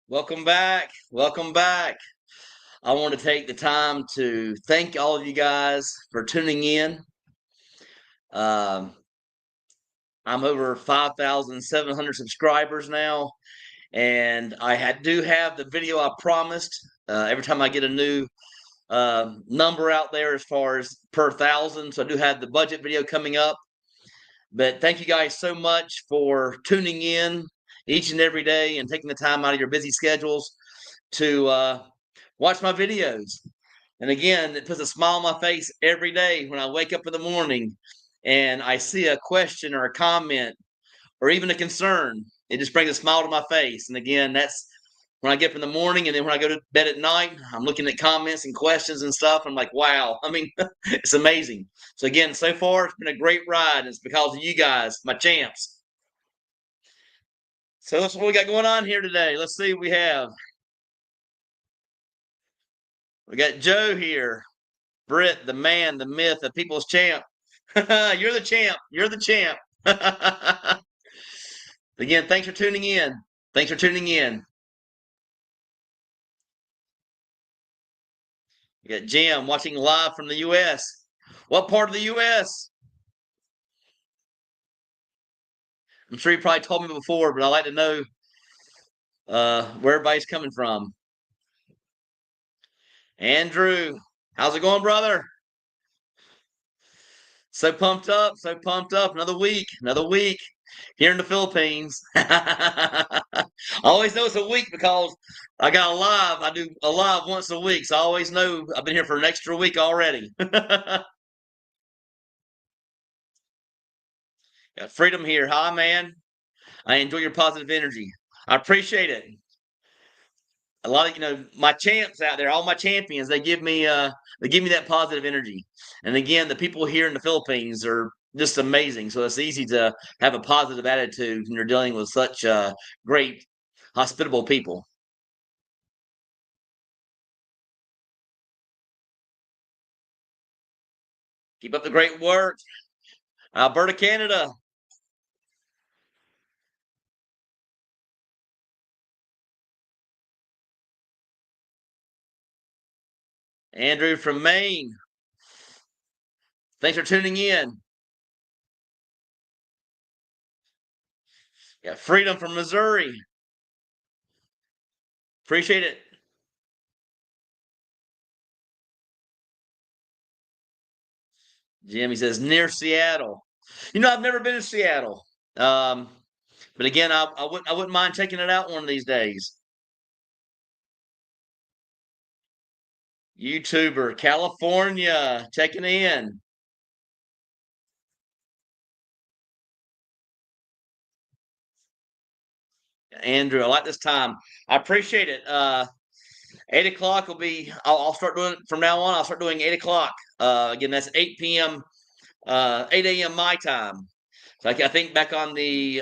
Welcome back. Welcome back. I want to take the time to thank all of you guys for tuning in. Um, I'm over 5,700 subscribers now, and do have the video I promised. Every time I get a new number out there as far as per thousand, so I do have the budget video coming up. But thank you guys so much for tuning in each and every day and taking the time out of your busy schedules to watch my videos. And again, it puts a smile on my face every day when I wake up in the morning and I see a question or a comment or even a concern. It just brings a smile to my face. And again, that's when I get up in the morning, and then when I go to bed at night, I'm looking at comments and questions and stuff. I'm like, wow. I mean, it's amazing. So again, so far it's been a great ride. And it's because of you guys, my champs. So that's what we got going on here today. Let's see what we have. We got Joe here. Britt, the man, the myth, the people's champ. You're the champ. You're the champ. Again, thanks for tuning in. Thanks for tuning in. You got Jim watching live from the U.S. What part of the U.S.? I'm sure you probably told me before, but I'd like to know where everybody's coming from. Andrew, how's it going, brother? So pumped up, so pumped up. Another week here in the Philippines. I always know it's a week because I got a live. I do a live once a week, so I always know I've been here for an extra week already. Got Freedom here. Hi, man. I enjoy your positive energy. I appreciate it. A lot of my champs out there, all my champions, they give me that positive energy. And again, the people here in the Philippines are just amazing. So it's easy to have a positive attitude when you're dealing with such great, hospitable people. Keep up the great work. Alberta, Canada. Andrew from Maine. Thanks for tuning in. Got Freedom from Missouri. Appreciate it. Jimmy says near Seattle. I've never been to Seattle. But again, I wouldn't mind taking it out one of these days. YouTuber, California, checking in. Andrew, I like this time. I appreciate it. 8 o'clock will be. I'll start doing it from now on. I'll start doing 8 o'clock. Again, that's 8 p.m. 8 a.m. my time. So I think back on the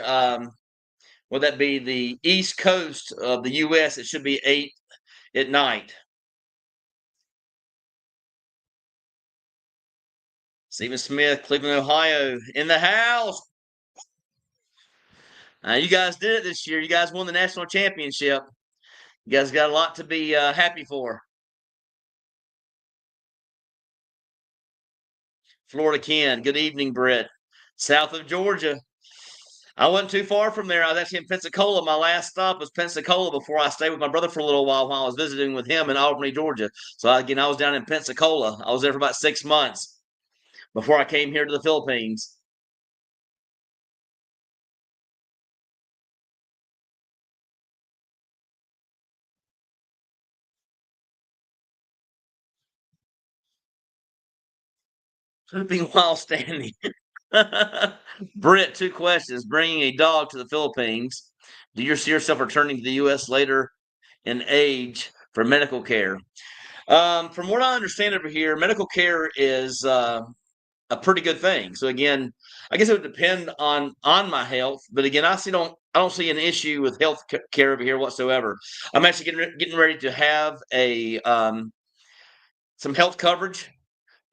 would that be the East Coast of the U.S. It should be 8 at night. Stephen Smith, Cleveland, Ohio, in the house. You guys did it this year. You guys won the national championship. You guys got a lot to be happy for. Florida Ken, good evening, Britt. South of Georgia. I wasn't too far from there. I was actually in Pensacola. My last stop was Pensacola before I stayed with my brother for a little while I was visiting with him in Albany, Georgia. So again, I was down in Pensacola. I was there for about 6 months before I came here to the Philippines. Pooping while standing. Britt, two questions. Bringing a dog to the Philippines. Do you see yourself returning to the U.S. later in age for medical care? From what I understand over here, medical care is a pretty good thing. So again, I guess it would depend on my health, but again, I don't see an issue with health care over here whatsoever. I'm actually getting ready to have a some health coverage.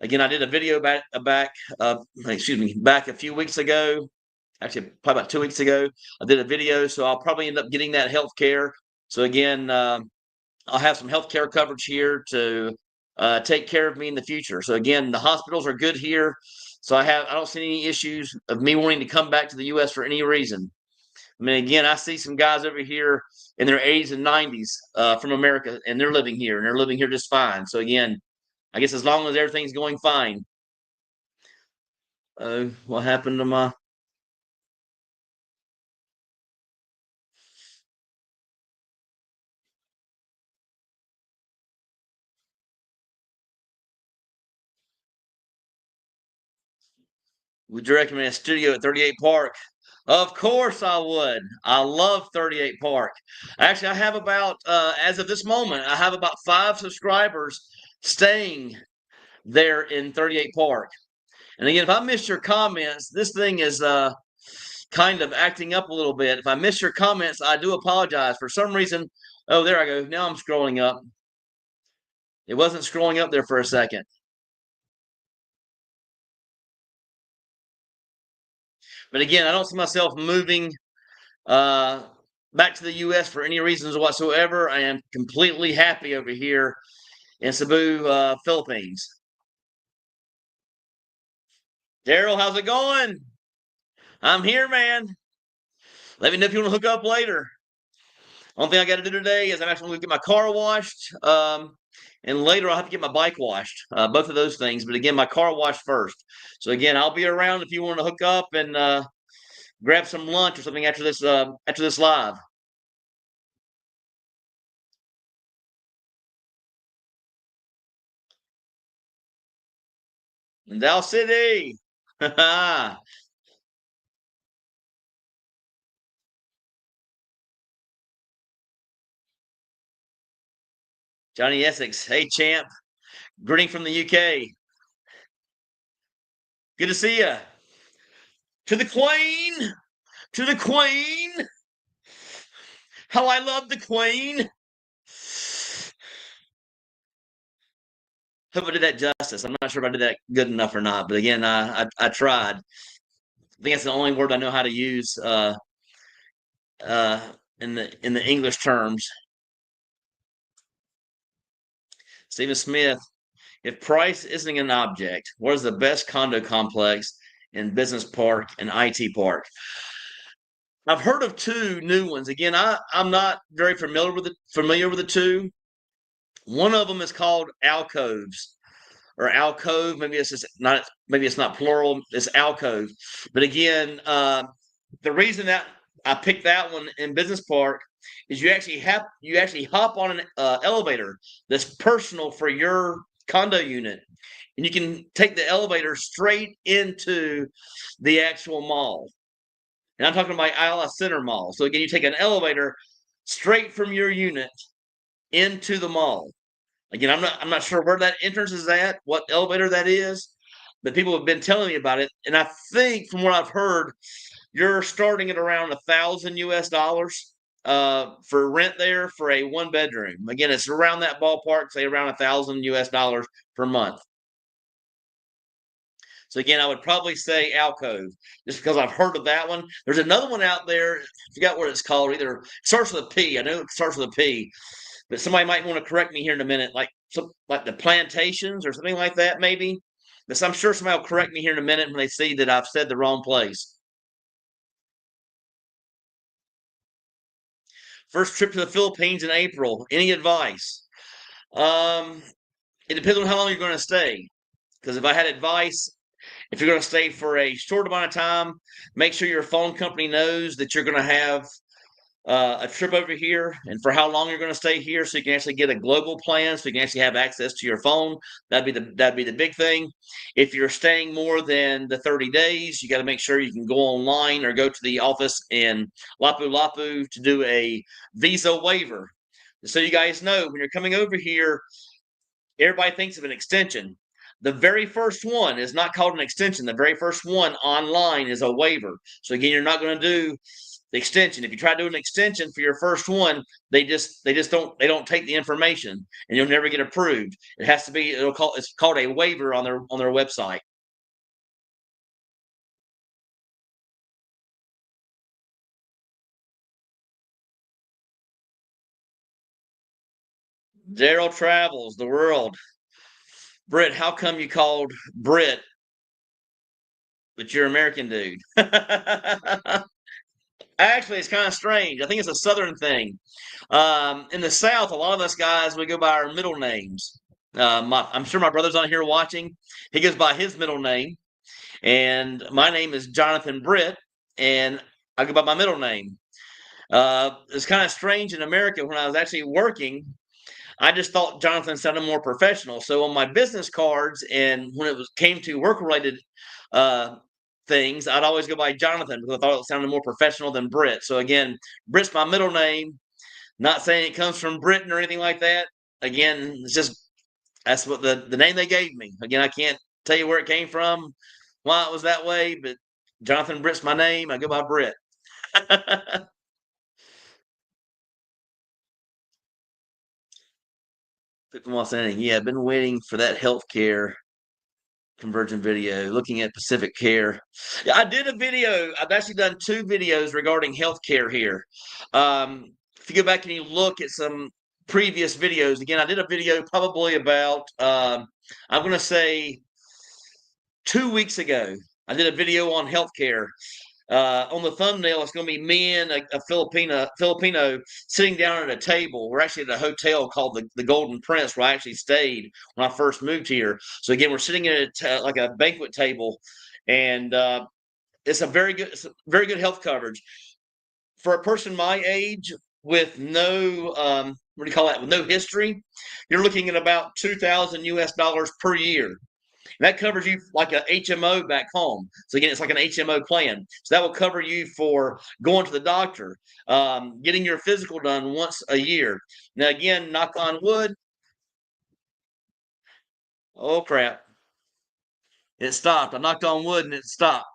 Again, I did a video back a few weeks ago. Actually, probably about 2 weeks ago, I did a video, so I'll probably end up getting that health care So again, I'll have some health care coverage here to take care of me in the future. So again, the hospitals are good here. So I don't see any issues of me wanting to come back to the U.S. for any reason. I mean, again, I see some guys over here in their 80s and 90s from America, and they're living here, and they're living here just fine. So again, I guess as long as everything's going fine. What happened to my? Would you recommend a studio at 38 Park? Of course I would. I love 38 Park. Actually, I have about, as of this moment, I have about 5 subscribers staying there in 38 Park. And again, if I missed your comments, this thing is kind of acting up a little bit. If I missed your comments, I do apologize. For some reason, oh, there I go. Now I'm scrolling up. It wasn't scrolling up there for a second. But again, I don't see myself moving uh, back to the U.S. for any reasons whatsoever. I am completely happy over here in Cebu, Philippines. Daryl, how's it going? I'm here, man. Let me know if you want to hook up later. Only thing I got to do today is I'm actually going to get my car washed. And later I'll have to get my bike washed. Both of those things. But again, my car washed first. So again, I'll be around if you want to hook up and grab some lunch or something after this live. In Dallas City. Johnny Essex. Hey, champ. Greeting from the UK. Good to see you. To the Queen. To the Queen. How I love the Queen. Hope I did that justice. I'm not sure if I did that good enough or not, but again, I tried. I think that's the only word I know how to use uh, in the English terms. Stephen Smith. If price isn't an object, what is the best condo complex in Business Park and IT Park? I've heard of 2 new ones. Again, I'm not very familiar with the two. One of them is called Alcoves or Alcove. Maybe it's not plural. It's Alcove. But again, the reason that I picked that one in Business Park is you actually hop on an elevator that's personal for your condo unit, and you can take the elevator straight into the actual mall. And I'm talking about Isla Center Mall. So again, you take an elevator straight from your unit into the mall. Again, I'm not sure where that entrance is at, what elevator that is, but people have been telling me about it. And I think from what I've heard, you're starting at around $1,000 US for rent there for a 1 bedroom. Again, it's around that ballpark, say around $1,000 US per month. So again, I would probably say Alcove, just because I've heard of that one. There's another one out there. I forgot what it's called. Either it starts with a P. I know it starts with a P, but somebody might want to correct me here in a minute, like the plantations or something like that, maybe. But I'm sure somebody will correct me here in a minute when they see that I've said the wrong place. First trip to the Philippines in April. Any advice? Um, it depends on how long you're going to stay. Because if I had advice, if you're going to stay for a short amount of time, make sure your phone company knows that you're going to have a trip over here and for how long you're going to stay here, so you can actually get a global plan, so you can actually have access to your phone. That'd be the big thing. If you're staying more than the 30 days, you got to make sure you can go online or go to the office in Lapu-Lapu to do a visa waiver. So you guys know when you're coming over here, everybody thinks of an extension. The very first one is not called an extension. The very first one online is a waiver. So again, you're not going to do the extension. If you try to do an extension for your first one, they just don't take the information, and you'll never get approved. It has to be it's called a waiver on their website. Daryl travels the world. Britt, how come you called Britt, but you're American dude? Actually, it's kind of strange. I think it's a Southern thing. In the South, a lot of us guys, we go by our middle names. I'm sure my brother's on here watching. He goes by his middle name, and my name is Jonathan Britt, and I go by my middle name. It's kind of strange in America when I was actually working. I just thought Jonathan sounded more professional. So on my business cards and when it was came to work related uh, things, I'd always go by Jonathan because I thought it sounded more professional than Britt. So again, Britt's my middle name. Not saying it comes from Britain or anything like that. Again, it's just that's what the name they gave me. Again, I can't tell you where it came from, why it was that way, but Jonathan Britt's my name. I go by Britt. Took them all saying, yeah, I've been waiting for that healthcare convergent video, looking at Pacific Care. Yeah, I did a video. I've actually done two videos regarding healthcare here. If you go back and you look at some previous videos, again, I did a video probably about, I'm going to say 2 weeks ago. I did a video on healthcare. On the thumbnail, it's going to be me and a Filipino sitting down at a table. We're actually at a hotel called the Golden Prince, where I actually stayed when I first moved here. So again, we're sitting at like a banquet table, and it's very good health coverage for a person my age with no what do you call that? With no history. You're looking at about $2,000 per year. That covers you like a HMO back home. So again, it's like an HMO plan. So that will cover you for going to the doctor, getting your physical done once a year. Now again, knock on wood. Oh crap! It stopped. I knocked on wood and it stopped.